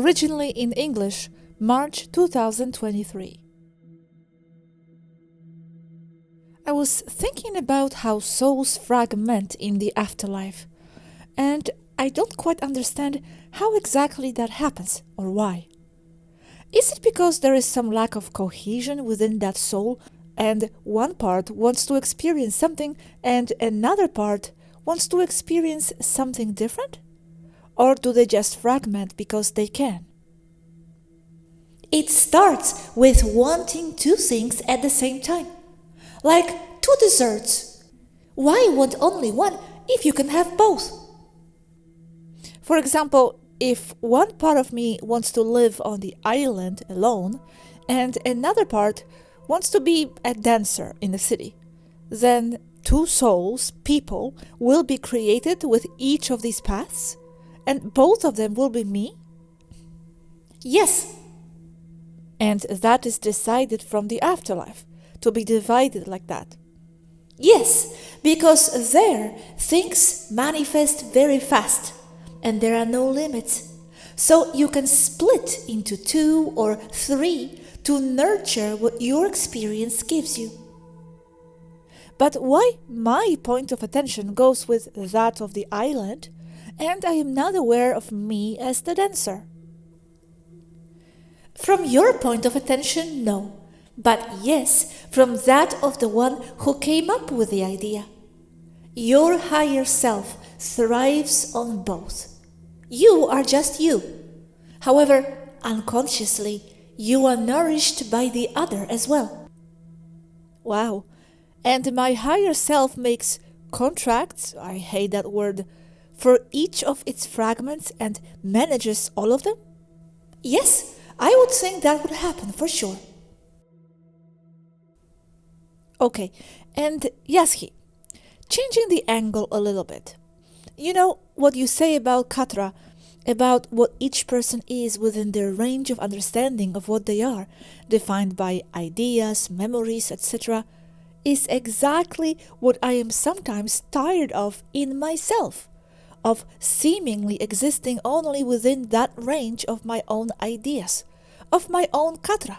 originally in English, March 2023. I was thinking about how souls fragment in the afterlife, and I don't quite understand how exactly that happens or why. Is it because there is some lack of cohesion within that soul, and one part wants to experience something and another part wants to experience something different? Or do they just fragment because they can? It starts with wanting two things at the same time. Like two desserts. Why want only one if you can have both? For example, if one part of me wants to live on the island alone and another part wants to be a dancer in the city, then two souls, people, will be created with each of these paths, and both of them will be me? Yes. And that is decided from the afterlife, to be divided like that. Yes, because there things manifest very fast, and there are no limits. So you can split into 2 or 3 to nurture what your experience gives you. But why my point of attention goes with that of the island, and I am not aware of me as the dancer? From your point of attention, no. But yes, from that of the one who came up with the idea. Your higher self thrives on both. You are just you. However, unconsciously, you are nourished by the other as well. Wow. And my higher self makes contracts, I hate that word, for each of its fragments and manages all of them? Yes, I would think that would happen for sure. Okay, and Yazhi, changing the angle a little bit. You know what you say about Katra, about what each person is within their range of understanding of what they are, defined by ideas, memories, etc., is exactly what I am sometimes tired of in myself, of seemingly existing only within that range of my own ideas, of my own Katra,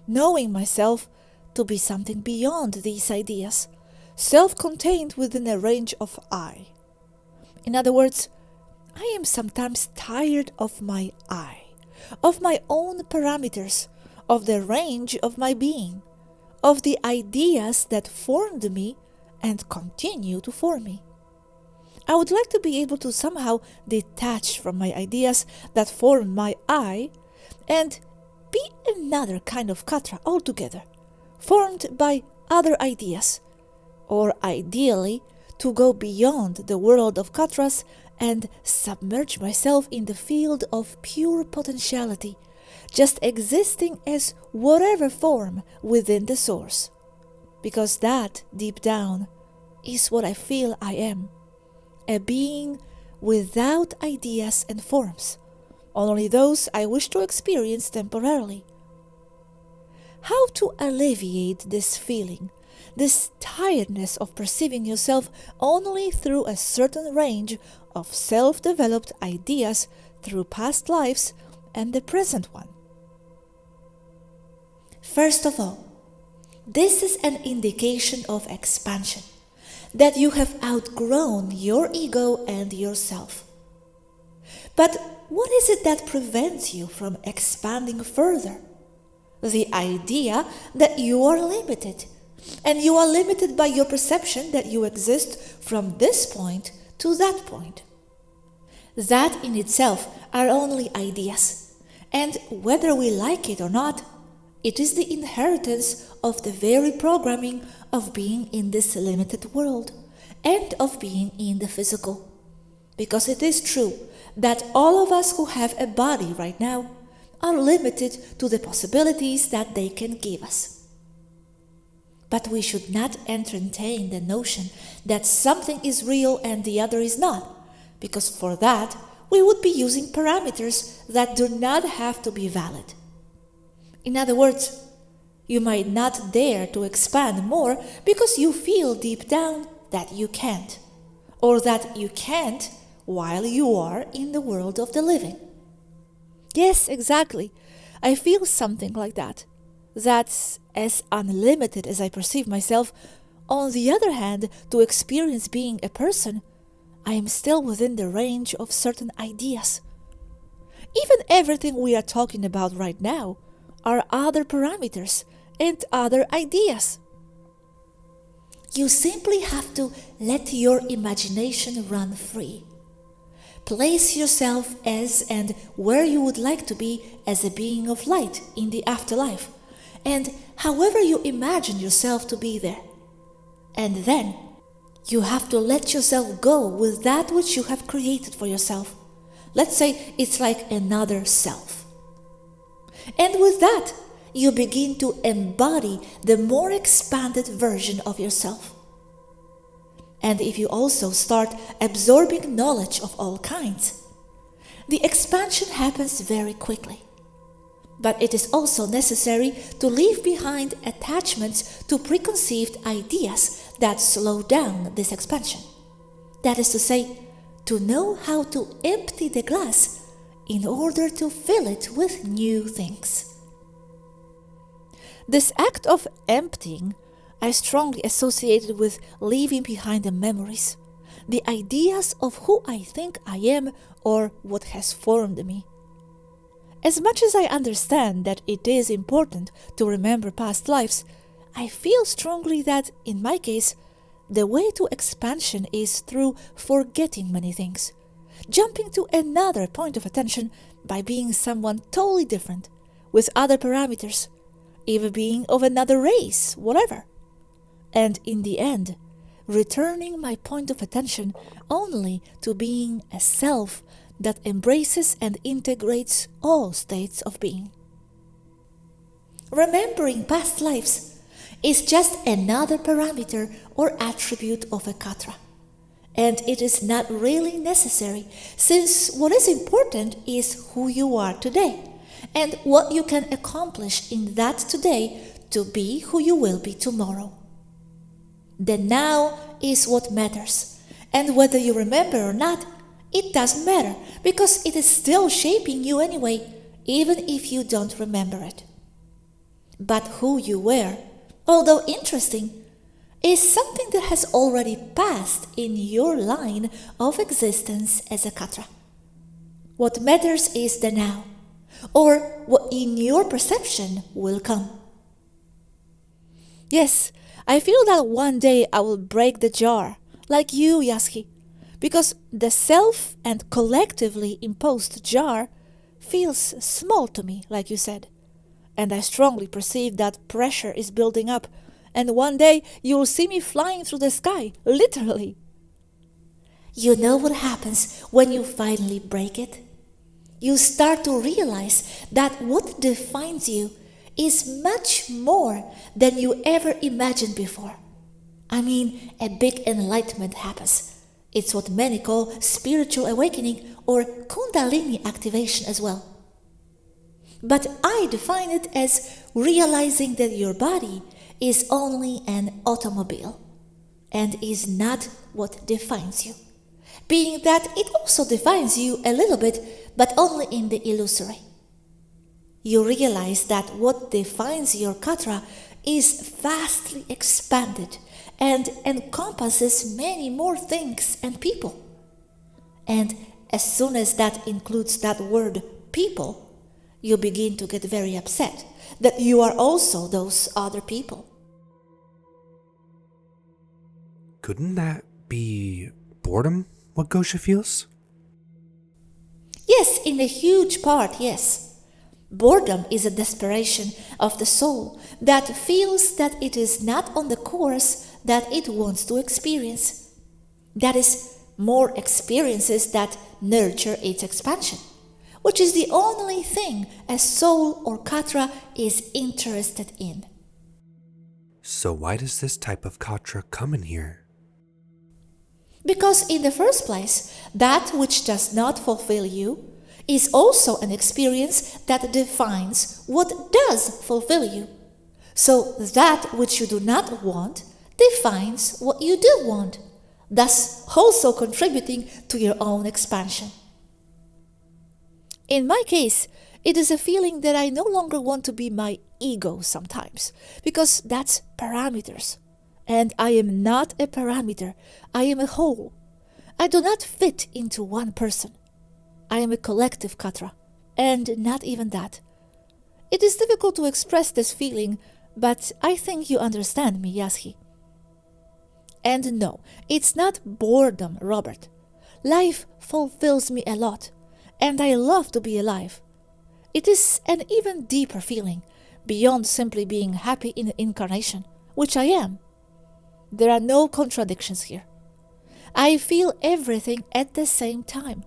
knowing myself to be something beyond these ideas, self-contained within a range of I. In other words, I am sometimes tired of my I, of my own parameters, of the range of my being, of the ideas that formed me and continue to form me. I would like to be able to somehow detach from my ideas that form my I and be another kind of Katra altogether, formed by other ideas, or ideally to go beyond the world of Katras and submerge myself in the field of pure potentiality, just existing as whatever form within the source. Because that, deep down, is what I feel I am, a being without ideas and forms, only those I wish to experience temporarily. How to alleviate this feeling, this tiredness of perceiving yourself only through a certain range of self-developed ideas through past lives and the present one? First of all, this is an indication of expansion, that you have outgrown your ego and yourself. But what is it that prevents you from expanding further? The idea that you are limited, and you are limited by your perception that you exist from this point to that point. That in itself are only ideas, and whether we like it or not, it is the inheritance of the very programming of being in this limited world and of being in the physical. Because it is true that all of us who have a body right now are limited to the possibilities that they can give us. But we should not entertain the notion that something is real and the other is not, because for that we would be using parameters that do not have to be valid. In other words, you might not dare to expand more because you feel deep down that you can't, or that you can't while you are in the world of the living. Yes, exactly. I feel something like that. That's as unlimited as I perceive myself. On the other hand, to experience being a person, I am still within the range of certain ideas. Even everything we are talking about right now are other parameters and other ideas. You simply have to let your imagination run free. Place yourself as and where you would like to be as a being of light in the afterlife, and however you imagine yourself to be there. And then you have to let yourself go with that which you have created for yourself. Let's say it's like another self. And with that, you begin to embody the more expanded version of yourself. And if you also start absorbing knowledge of all kinds, the expansion happens very quickly. But it is also necessary to leave behind attachments to preconceived ideas that slow down this expansion. That is to say, to know how to empty the glass in order to fill it with new things. This act of emptying I strongly associated with leaving behind the memories, the ideas of who I think I am or what has formed me. As much as I understand that it is important to remember past lives, I feel strongly that, in my case, the way to expansion is through forgetting many things, jumping to another point of attention by being someone totally different, with other parameters, even being of another race, whatever. And in the end, returning my point of attention only to being a self that embraces and integrates all states of being. Remembering past lives is just another parameter or attribute of a Katra. And it is not really necessary, since what is important is who you are today and what you can accomplish in that today to be who you will be tomorrow. The now is what matters, and whether you remember or not, it doesn't matter, because it is still shaping you anyway, even if you don't remember it. But who you were, although interesting, is something that has already passed in your line of existence as a Katra. What matters is the now, or what in your perception will come. Yes, I feel that one day I will break the jar, like you, Yazhi, because the self and collectively imposed jar feels small to me, like you said. And I strongly perceive that pressure is building up, and one day you will see me flying through the sky, literally. You know what happens when you finally break it? You start to realize that what defines you is much more than you ever imagined before. I mean, a big enlightenment happens. It's what many call spiritual awakening or Kundalini activation as well. But I define it as realizing that your body is only an automobile and is not what defines you, being that it also defines you a little bit, but only in the illusory. You realize that what defines your Katra is vastly expanded and encompasses many more things and people. And as soon as that includes that word people, you begin to get very upset that you are also those other people. Couldn't that be boredom, what Gosha feels? Yes, in a huge part, yes. Boredom is a desperation of the soul that feels that it is not on the course that it wants to experience. That is, more experiences that nurture its expansion, which is the only thing a soul or Katra is interested in. So why does this type of Katra come in here? Because in the first place, that which does not fulfill you is also an experience that defines what does fulfill you. So that which you do not want defines what you do want, thus also contributing to your own expansion. In my case, It is a feeling that I no longer want to be my ego sometimes, because that's parameters. And I am not a parameter. I am a whole. I do not fit into one person. I am a collective Katra, and not even that. It is difficult to express this feeling, but I think you understand me, Yazhi. And no, it's not boredom, Robert. Life fulfills me a lot, and I love to be alive. It is an even deeper feeling, beyond simply being happy in incarnation, which I am. There are no contradictions here. I feel everything at the same time.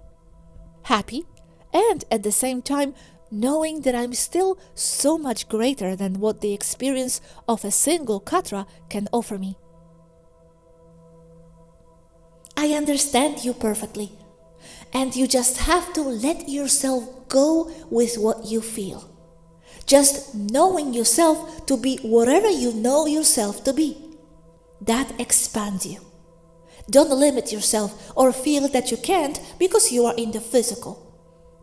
Happy, and at the same time knowing that I'm still so much greater than what the experience of a single Katra can offer me. I understand you perfectly, and you just have to let yourself go with what you feel. Just knowing yourself to be whatever you know yourself to be. That expands you. Don't limit yourself or feel that you can't because you are in the physical.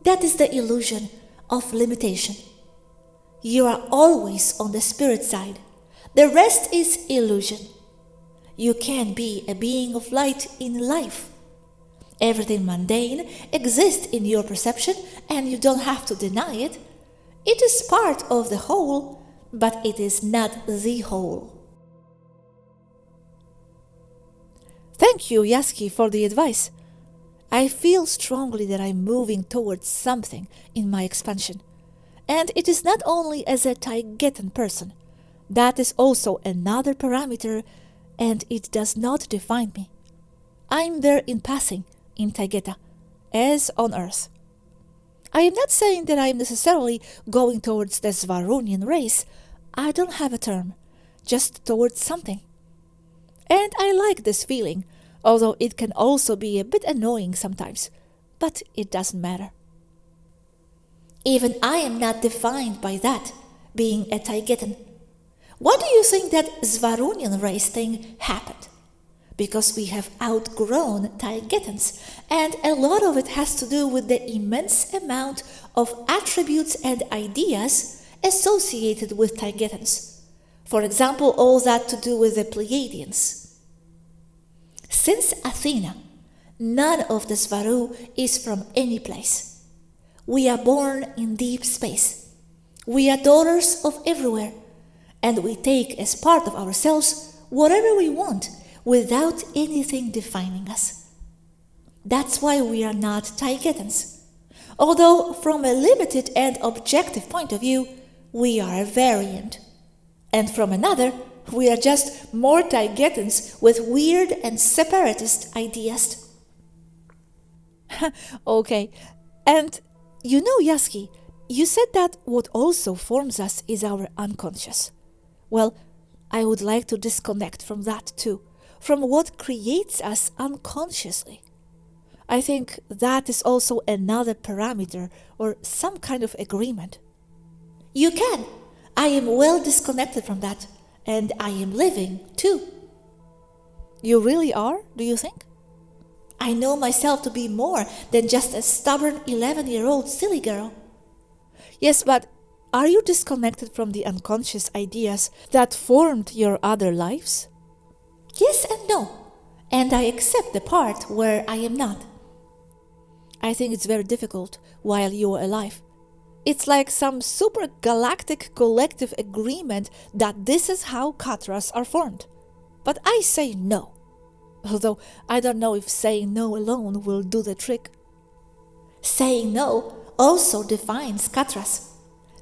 That is the illusion of limitation. You are always on the spirit side. The rest is illusion. You can be a being of light in life. Everything mundane exists in your perception and you don't have to deny it. It is part of the whole, but it is not the whole. Thank you, Yazhi, for the advice. I feel strongly that I'm moving towards something in my expansion. And it is not only as a Taigetan person. That is also another parameter, and it does not define me. I'm there in passing, in Taigeta, as on Earth. I am not saying that I am necessarily going towards the Svarunian race. I don't have a term, just towards something. And I like this feeling, although it can also be a bit annoying sometimes, but it doesn't matter. Even I am not defined by that, being a Taigetan. Why do you think that Svarunian race thing happened? Because we have outgrown Taigetans, and a lot of it has to do with the immense amount of attributes and ideas associated with Taigetans. For example, all that to do with the Pleiadians. Since Athena, none of the Svaruu is from any place. We are born in deep space. We are daughters of everywhere, and we take as part of ourselves whatever we want without anything defining us. That's why we are not Taigetans. Although from a limited and objective point of view, we are a variant. And from another, we are just more Taigetans with weird and separatist ideas. Okay, and you know, Yazhi, you said that what also forms us is our unconscious. Well, I would like to disconnect from that too, from what creates us unconsciously. I think that is also another parameter or some kind of agreement. You can. I am well disconnected from that, and I am living too. You really are, do you think? I know myself to be more than just a stubborn 11-year-old silly girl. Yes, but are you disconnected from the unconscious ideas that formed your other lives? Yes and no, and I accept the part where I am not. I think it's very difficult while you are alive. It's like some super galactic collective agreement that this is how Katras are formed. But I say no. Although I don't know if saying no alone will do the trick. Saying no also defines Katras.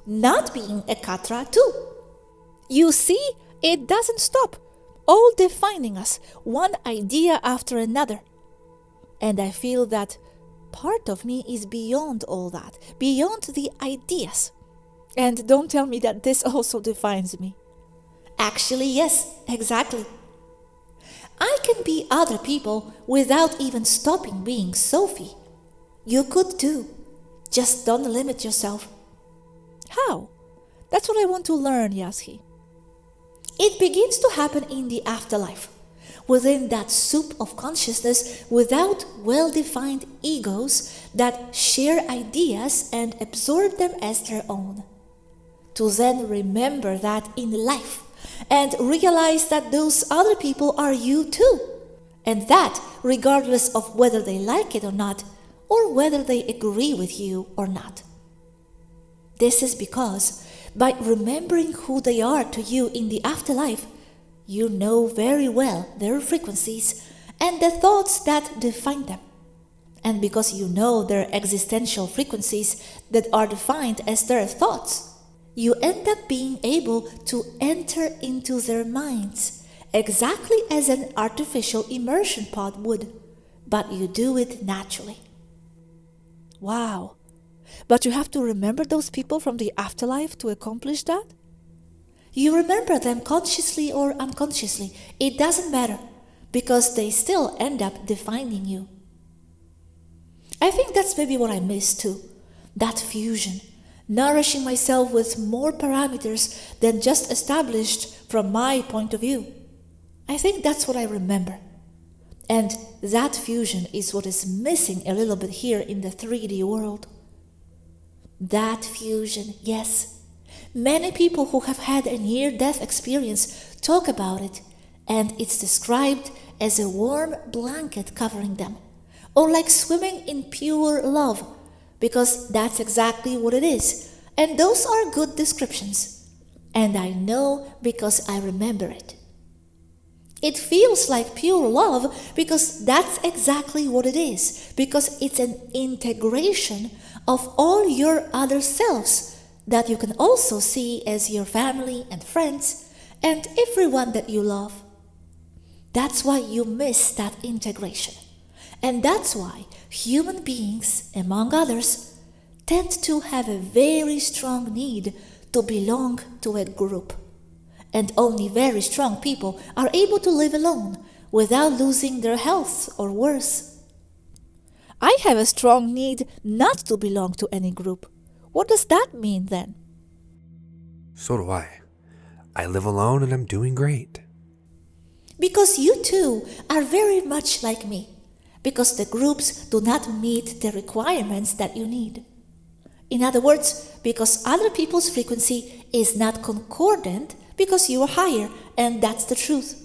Not being a Katra too. You see, it doesn't stop. All defining us, one idea after another. And I feel that part of me is beyond all that, beyond the ideas. And don't tell me that this also defines me. Actually, yes, exactly. I can be other people without even stopping being Sophie. You could too. Just don't limit yourself. How? That's what I want to learn, Yazhi. It begins to happen in the afterlife. within that soup of consciousness without well-defined egos that share ideas and absorb them as their own. To then remember that in life and realize that those other people are you too, and that regardless of whether they like it or not, or whether they agree with you or not. This is because by remembering who they are to you in the afterlife, you know very well their frequencies and the thoughts that define them. And because you know their existential frequencies that are defined as their thoughts, you end up being able to enter into their minds exactly as an artificial immersion pod would, but you do it naturally. Wow. But you have to remember those people from the afterlife to accomplish that? You remember them consciously or unconsciously. It doesn't matter, because they still end up defining you. I think that's maybe what I miss too. That fusion. Nourishing myself with more parameters than just established from my point of view. I think that's what I remember. And that fusion is what is missing a little bit here in the 3D world. That fusion, yes. Many people who have had a near-death experience talk about it, and it's described as a warm blanket covering them, or like swimming in pure love, because that's exactly what it is, and those are good descriptions. And I know because I remember it. It feels like pure love because that's exactly what it is, because it's an integration of all your other selves that you can also see as your family and friends and everyone that you love. That's why you miss that integration. And that's why human beings, among others, tend to have a very strong need to belong to a group. And only very strong people are able to live alone without losing their health or worse. I have a strong need not to belong to any group. What does that mean then? So do I. I live alone and I'm doing great. Because you too are very much like me. Because the groups do not meet the requirements that you need. In other words, because other people's frequency is not concordant because you are higher, and that's the truth.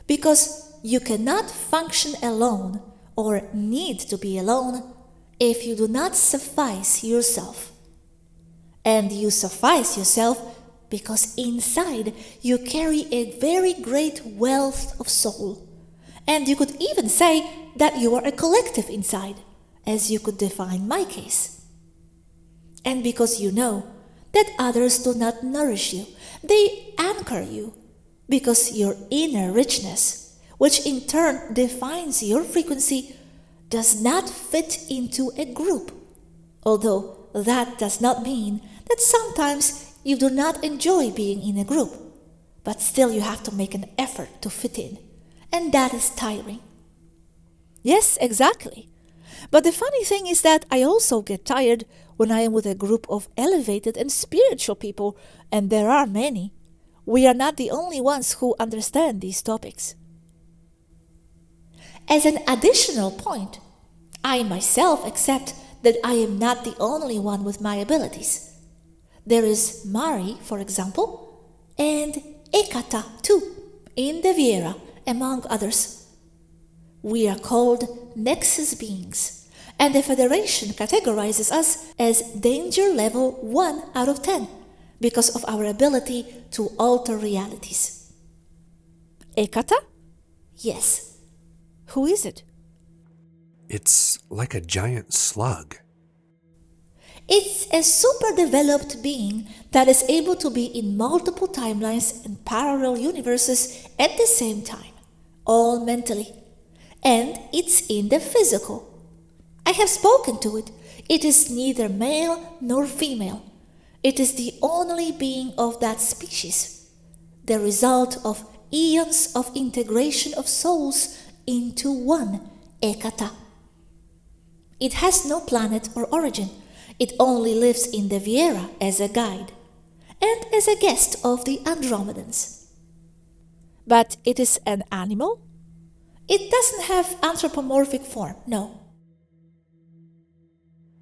Because you cannot function alone or need to be alone if you do not suffice yourself. And you suffice yourself because inside you carry a very great wealth of soul. And you could even say that you are a collective inside, as you could define my case. And because you know that others do not nourish you, they anchor you, because your inner richness, which in turn defines your frequency, does not fit into a group. Although that does not mean that sometimes you do not enjoy being in a group, but still you have to make an effort to fit in, and that is tiring. Yes, exactly. But the funny thing is that I also get tired when I am with a group of elevated and spiritual people, and there are many. We are not the only ones who understand these topics. As an additional point, I myself accept that I am not the only one with my abilities. There is Mari, for example, and Ekata too, in the ERRA, among others. We are called Nexus beings, and the Federation categorizes us as danger level 1 out of 10 because of our ability to alter realities. Ekata? Yes. Who is it? It's like a giant slug. It's a super developed being that is able to be in multiple timelines and parallel universes at the same time, all mentally. And it's in the physical. I have spoken to it. It is neither male nor female. It is the only being of that species, the result of eons of integration of souls into one, Ekata. It has no planet or origin. It only lives in the ERRA as a guide and as a guest of the Andromedans. But it is an animal? It doesn't have anthropomorphic form, no.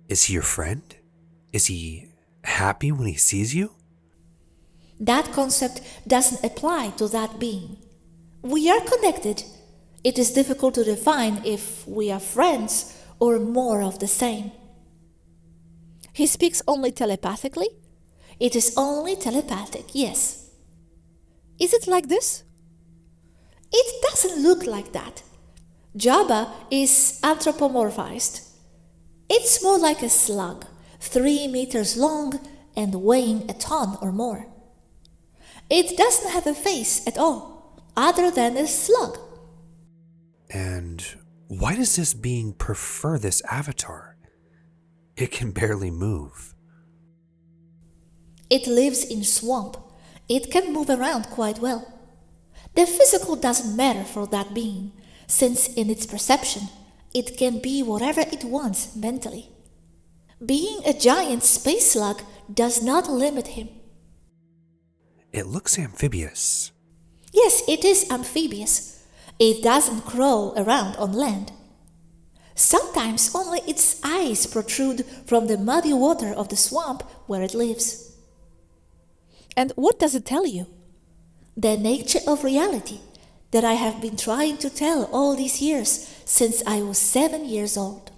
Is he your friend? Is he happy when he sees you? That concept doesn't apply to that being. We are connected. It is difficult to define if we are friends or more of the same. He speaks only telepathically? It is only telepathic, yes. Is it like this? It doesn't look like that. Jabba is anthropomorphized. It's more like a slug, 3 meters long and weighing a ton or more. It doesn't have a face at all, other than a slug. And why does this being prefer this avatar? It can barely move. It lives in swamp. It can move around quite well. The physical doesn't matter for that being, since in its perception, it can be whatever it wants mentally. Being a giant space slug does not limit him. It looks amphibious. Yes, it is amphibious. It doesn't crawl around on land. Sometimes only its eyes protrude from the muddy water of the swamp where it lives. And what does it tell you? The nature of reality that I have been trying to tell all these years since I was 7 years old.